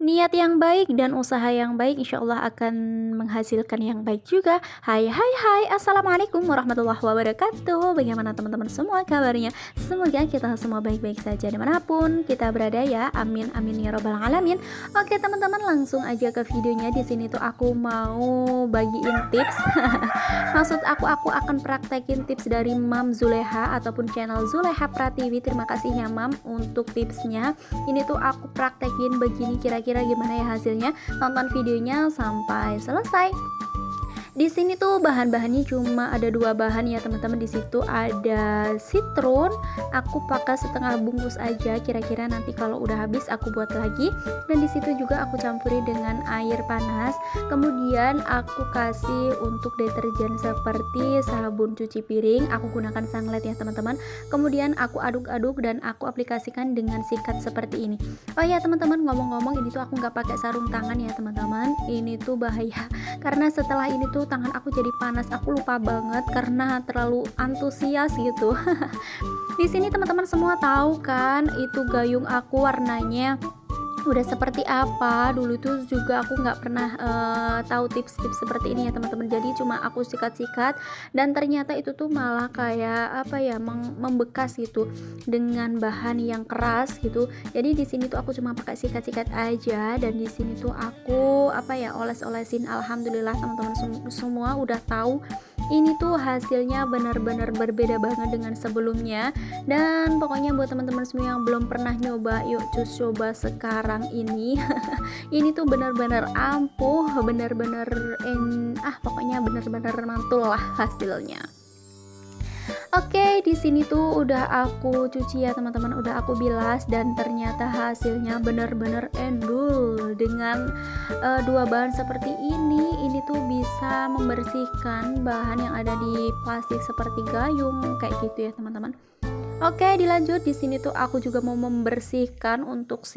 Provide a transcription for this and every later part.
Niat yang baik dan usaha yang baik insya Allah akan menghasilkan yang baik juga. Hai hai hai, Assalamualaikum warahmatullahi wabarakatuh. Bagaimana teman-teman semua kabarnya? Semoga kita semua baik-baik saja dimanapun kita berada ya. Amin amin ya robbal alamin. Oke teman-teman, langsung aja ke videonya. Di sini tuh aku mau bagiin tips. Maksud aku akan praktekin tips dari Mam Zuleha ataupun channel Zuleha Pratiwi. Terima kasih ya Mam untuk tipsnya. Ini tuh aku praktekin begini, kira-kira gimana ya hasilnya. Tonton videonya sampai selesai. Di sini tuh bahan-bahannya cuma ada 2 bahan ya teman-teman. Di situ ada citron, aku pakai setengah bungkus aja. Kira-kira nanti kalau udah habis aku buat lagi. Dan di situ juga aku campuri dengan air panas. Kemudian aku kasih untuk deterjen seperti sabun cuci piring. Aku gunakan Sunlight ya teman-teman. Kemudian aku aduk-aduk dan aku aplikasikan dengan sikat seperti ini. Oh ya teman-teman, ngomong-ngomong, ini tuh aku nggak pakai sarung tangan ya teman-teman. Ini tuh bahaya karena setelah ini tuh tangan aku jadi panas. Aku lupa banget karena terlalu antusias gitu. Di sini teman-teman semua tahu kan itu gayung aku warnanya udah seperti apa. Dulu tuh juga aku nggak pernah tahu tips-tips seperti ini ya teman-teman. Jadi cuma aku sikat-sikat dan ternyata itu tuh malah kayak apa ya, membekas gitu dengan bahan yang keras gitu. Jadi di sini tuh aku cuma pakai sikat-sikat aja. Dan di sini tuh aku apa ya, oles-olesin. Alhamdulillah teman-teman semua udah tahu ini tuh hasilnya benar-benar berbeda banget dengan sebelumnya. Dan pokoknya buat teman-teman semua yang belum pernah nyoba, yuk cus coba sekarang ini. Ini tuh benar-benar ampuh, benar-benar pokoknya benar-benar mantul lah hasilnya. Oke, di sini tuh udah aku cuci ya teman-teman, udah aku bilas dan ternyata hasilnya benar-benar endul. Dengan 2 bahan seperti ini tuh bisa membersihkan bahan yang ada di plastik seperti gayung kayak gitu ya teman-teman. Oke, dilanjut. Di sini tuh aku juga mau membersihkan untuk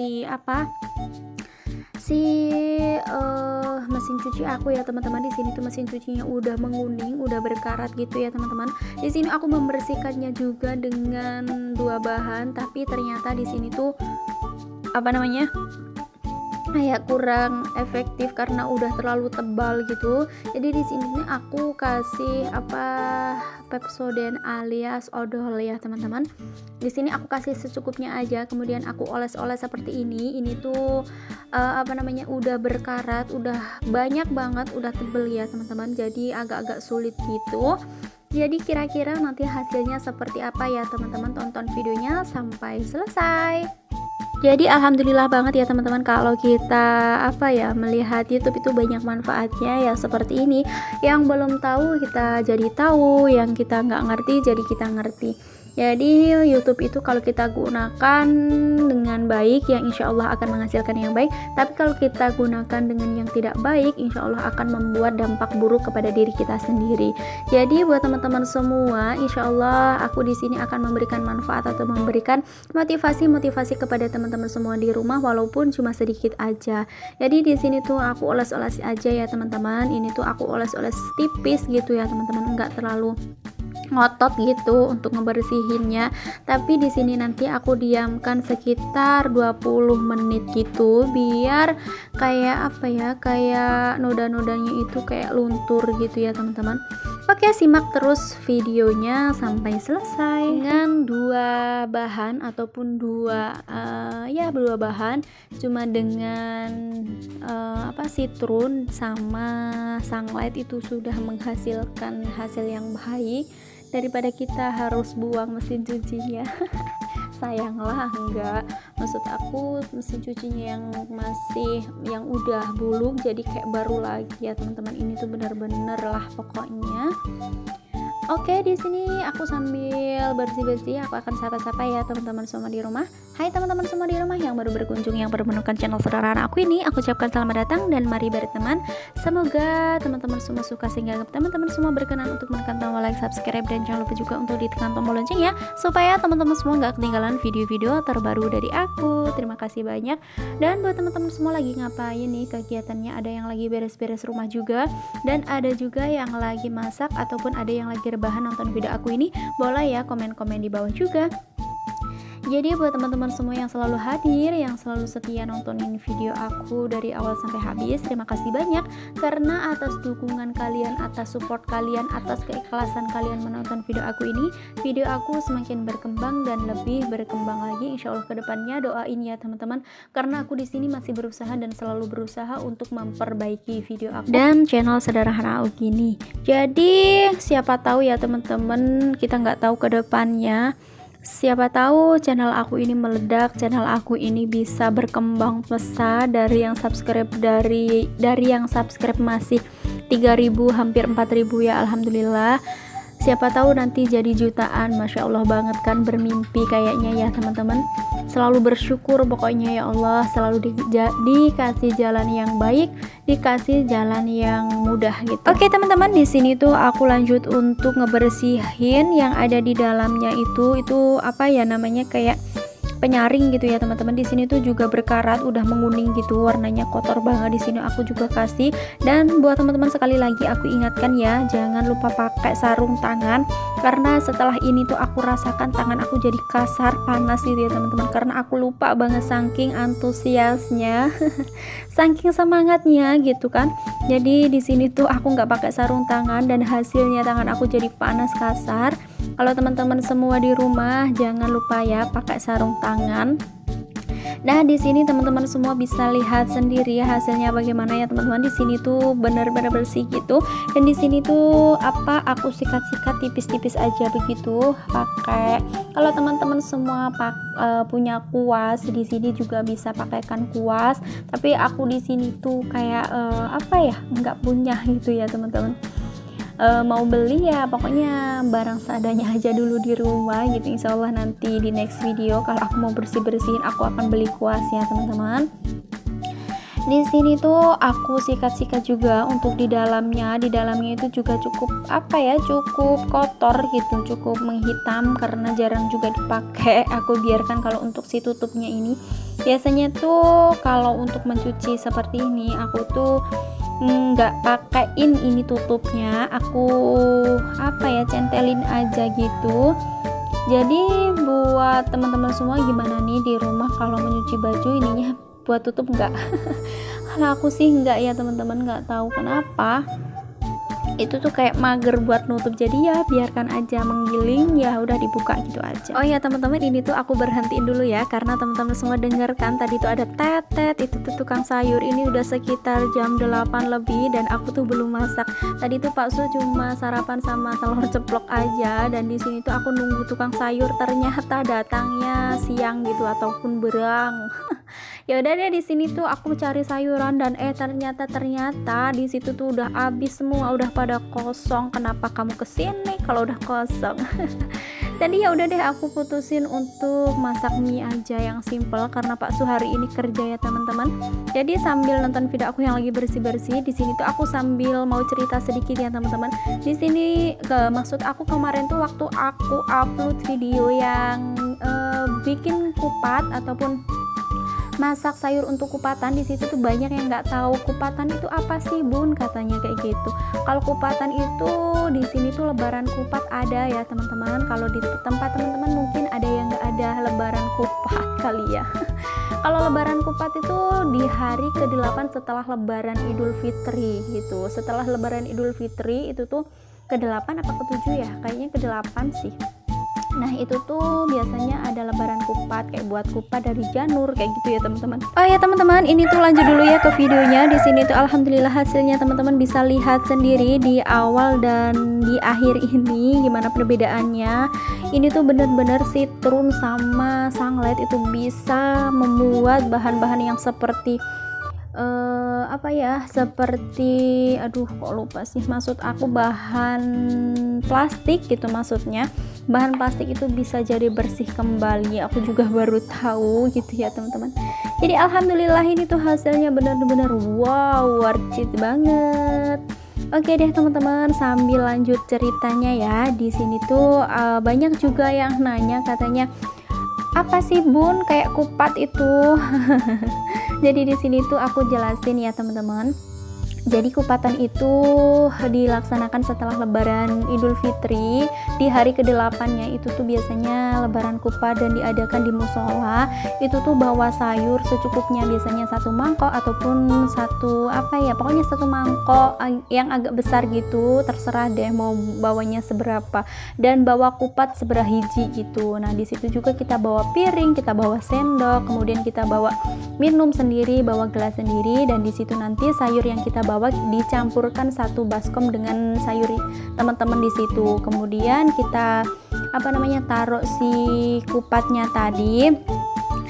mesin cuci aku ya teman-teman. Di sini tuh mesin cucinya udah menguning, udah berkarat gitu ya teman-teman. Di sini aku membersihkannya juga dengan 2 bahan, tapi ternyata di sini tuh kayak kurang efektif karena udah terlalu tebal gitu. Jadi di sini aku kasih Pepsodent alias odol ya teman-teman. Di sini aku kasih secukupnya aja, kemudian aku oles-oles seperti ini. Ini tuh udah berkarat, udah banyak banget, udah tebel ya teman-teman. Jadi agak-agak sulit gitu. Jadi kira-kira nanti hasilnya seperti apa ya teman-teman, tonton videonya sampai selesai. Jadi alhamdulillah banget ya teman-teman kalau kita melihat YouTube itu banyak manfaatnya ya seperti ini. Yang belum tahu kita jadi tahu, yang kita nggak ngerti jadi kita ngerti. Jadi YouTube itu kalau kita gunakan dengan baik ya insya Allah akan menghasilkan yang baik. Tapi kalau kita gunakan dengan yang tidak baik, insya Allah akan membuat dampak buruk kepada diri kita sendiri. Jadi buat teman-teman semua, insya Allah aku di sini akan memberikan manfaat atau memberikan motivasi kepada teman-teman semua di rumah, walaupun cuma sedikit aja. Jadi di sini tuh aku oles-oles aja ya teman-teman. Ini tuh aku oles-oles tipis gitu ya teman-teman, enggak terlalu ngotot gitu untuk ngebersihinnya. Tapi di sini nanti aku diamkan sekitar 20 menit gitu biar kayak kayak noda-nodanya itu kayak luntur gitu ya teman-teman. Oke, simak terus videonya sampai selesai. Dengan 2 bahan ataupun dua bahan, cuma dengan citron sama Sunlight itu sudah menghasilkan hasil yang baik. Daripada kita harus buang mesin cucinya. Sayanglah enggak, maksud aku mesin cucinya yang udah buluk jadi kayak baru lagi ya teman-teman. Ini tuh bener-bener lah pokoknya. Oke, di sini aku sambil bersih-bersih, aku akan sapa-sapa ya teman-teman semua di rumah. Hai teman-teman semua di rumah yang baru berkunjung, yang baru menemukan channel sederhana aku ini, aku ucapkan selamat datang dan mari berteman. Semoga teman-teman semua suka sehingga teman-teman semua berkenan untuk menekan tombol like, subscribe, dan jangan lupa juga untuk ditekan tombol lonceng ya, supaya teman-teman semua gak ketinggalan video-video terbaru dari aku. Terima kasih banyak. Dan buat teman-teman semua lagi ngapain nih kegiatannya, ada yang lagi beres-beres rumah juga, dan ada juga yang lagi masak ataupun ada yang lagi rebahan nonton video aku ini, boleh ya komen-komen di bawah juga. Jadi buat teman-teman semua yang selalu hadir, yang selalu setia nontonin video aku dari awal sampai habis, terima kasih banyak karena atas dukungan kalian, atas support kalian, atas keikhlasan kalian menonton video aku ini, video aku semakin berkembang dan lebih berkembang lagi. Insya Allah kedepannya doain ya teman-teman, karena aku di sini masih berusaha dan selalu berusaha untuk memperbaiki video aku dan channel sederhana aku gini. Jadi siapa tahu ya teman-teman, kita nggak tahu kedepannya. Siapa tahu channel aku ini meledak, channel aku ini bisa berkembang pesat dari yang subscribe yang subscribe masih 3.000 hampir 4.000 ya, alhamdulillah. Siapa tahu nanti jadi jutaan, masya Allah banget kan, bermimpi kayaknya ya teman-teman. Selalu bersyukur pokoknya ya Allah, selalu dikasih jalan yang baik, dikasih jalan yang mudah gitu. Oke teman-teman, di sini tuh aku lanjut untuk ngebersihin yang ada di dalamnya itu apa ya namanya, kayak penyaring gitu ya teman-teman. Di sini tuh juga berkarat, udah menguning gitu, warnanya kotor banget. Di sini aku juga kasih. Dan buat teman-teman sekali lagi aku ingatkan ya, jangan lupa pakai sarung tangan, karena setelah ini tuh aku rasakan tangan aku jadi kasar, panas gitu ya teman-teman, karena aku lupa banget saking antusiasnya saking semangatnya gitu kan. Jadi di sini tuh aku nggak pakai sarung tangan dan hasilnya tangan aku jadi panas, kasar. Kalau teman-teman semua di rumah jangan lupa ya pakai sarung tangan. Nah, di sini teman-teman semua bisa lihat sendiri ya hasilnya bagaimana ya teman-teman. Di sini tuh benar-benar bersih gitu. Dan di sini tuh aku sikat-sikat tipis-tipis aja begitu pakai. Kalau teman-teman semua punya kuas, di sini juga bisa pakaikan kuas. Tapi aku di sini tuh kayak nggak punya gitu ya teman-teman. Mau beli ya pokoknya barang seadanya aja dulu di rumah gitu. Insya Allah nanti di next video kalau aku mau bersih-bersihin aku akan beli kuas ya teman-teman. Di sini tuh aku sikat-sikat juga untuk di dalamnya. Di dalamnya itu juga cukup cukup kotor gitu, cukup menghitam karena jarang juga dipakai. Aku biarkan. Kalau untuk si tutupnya ini biasanya tuh kalau untuk mencuci seperti ini aku tuh nggak pakein ini tutupnya, aku centelin aja gitu. Jadi buat teman-teman semua gimana nih di rumah kalau menyuci baju ininya buat tutup nggak? Kalau aku sih nggak ya teman-teman, nggak tahu kenapa itu tuh kayak mager buat nutup, jadi ya biarkan aja menggiling, ya udah dibuka gitu aja. Oh ya teman-teman, ini tuh aku berhentiin dulu ya karena teman-teman semua denger kan tadi tuh ada tetet, itu tuh tukang sayur. Ini udah sekitar jam 8 lebih dan aku tuh belum masak. Tadi tuh Pak Su cuma sarapan sama telur ceplok aja, dan di sini tuh aku nunggu tukang sayur, ternyata datangnya siang gitu ataupun berang. Ya udah deh, di sini tuh aku cari sayuran dan ternyata di situ tuh udah habis semua, udah pada kosong. Kenapa kamu kesini kalau udah kosong? Jadi ya udah deh, aku putusin untuk masak mie aja yang simple karena Pak Su hari ini kerja ya teman-teman. Jadi sambil nonton video aku yang lagi bersih-bersih, di sini tuh aku sambil mau cerita sedikit ya teman-teman. Di sini maksud aku kemarin tuh waktu aku upload video yang bikin kupat ataupun masak sayur untuk kupatan, di situ tuh banyak yang nggak tahu kupatan itu apa sih bun, katanya kayak gitu. Kalau kupatan itu di sini tuh lebaran kupat ada ya teman-teman. Kalau di tempat teman-teman mungkin ada yang nggak ada lebaran kupat kali ya. Kalau lebaran kupat itu di hari ke-8 setelah lebaran Idul Fitri gitu. Setelah lebaran Idul Fitri itu tuh ke-8 apa ke-7 ya, kayaknya ke-8 sih. Nah itu tuh biasanya ada lebaran kupat, kayak buat kupat dari janur kayak gitu ya teman-teman. Oh ya teman-teman, ini tuh lanjut dulu ya ke videonya. Di sini tuh alhamdulillah hasilnya teman-teman bisa lihat sendiri di awal dan di akhir ini gimana perbedaannya. Ini tuh bener-bener citron sama sunlight itu bisa membuat bahan-bahan yang seperti kok lupa sih, maksud aku bahan plastik gitu, maksudnya bahan plastik itu bisa jadi bersih kembali. Aku juga baru tahu gitu ya teman-teman. Jadi alhamdulillah ini tuh hasilnya benar-benar wow, worth it banget. Oke deh teman-teman, sambil lanjut ceritanya ya. Di sini tuh banyak juga yang nanya, katanya apa sih bun kayak kupat itu? Jadi di sini tuh aku jelasin ya teman-teman. Jadi kupatan itu dilaksanakan setelah lebaran Idul Fitri. Di hari ke-8-nya itu tuh biasanya lebaran kupat dan diadakan di musola. Itu tuh bawa sayur secukupnya, biasanya satu mangkok ataupun satu pokoknya satu mangkok yang agak besar gitu, terserah deh mau bawanya seberapa, dan bawa kupat seberapa hiji gitu. Nah di situ juga kita bawa piring, kita bawa sendok, kemudian kita bawa minum sendiri, bawa gelas sendiri, dan di situ nanti sayur yang kita bawa dicampurkan satu baskom dengan sayur teman-teman di situ. Kemudian kita taruh si kupatnya tadi,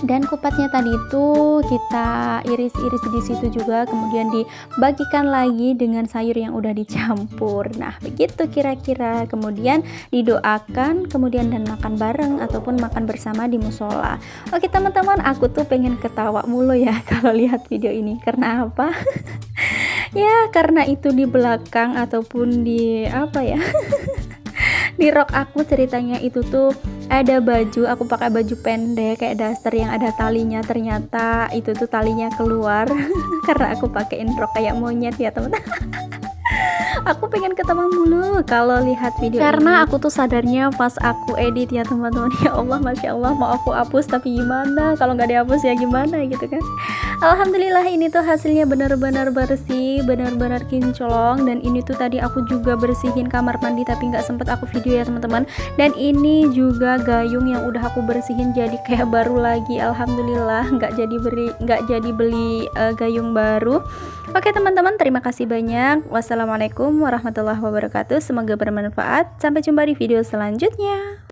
dan kupatnya tadi itu kita iris-iris di situ juga, kemudian dibagikan lagi dengan sayur yang udah dicampur. Nah begitu kira-kira, kemudian didoakan, kemudian dan makan bareng ataupun makan bersama di musola. Oke teman-teman, aku tuh pengen ketawa mulu ya kalau lihat video ini. Karena apa? Ya karena itu di belakang ataupun di di rok aku ceritanya itu tuh ada baju, aku pakai baju pendek kayak daster yang ada talinya, ternyata itu tuh talinya keluar karena aku pakein rok kayak monyet ya teman-teman. Aku pengen ketawa mulu kalau lihat video karena ini. Aku tuh sadarnya pas aku edit ya teman-teman, ya Allah Masya Allah, mau aku hapus tapi gimana, kalau nggak dihapus ya gimana gitu kan. Alhamdulillah ini tuh hasilnya benar-benar bersih, benar-benar kinclong. Dan ini tuh tadi aku juga bersihin kamar mandi tapi nggak sempet aku video ya teman-teman. Dan ini juga gayung yang udah aku bersihin jadi kayak baru lagi. Alhamdulillah nggak jadi beli gayung baru. Oke teman-teman, terima kasih banyak. Wassalamualaikum warahmatullahi wabarakatuh. Semoga bermanfaat. Sampai jumpa di video selanjutnya.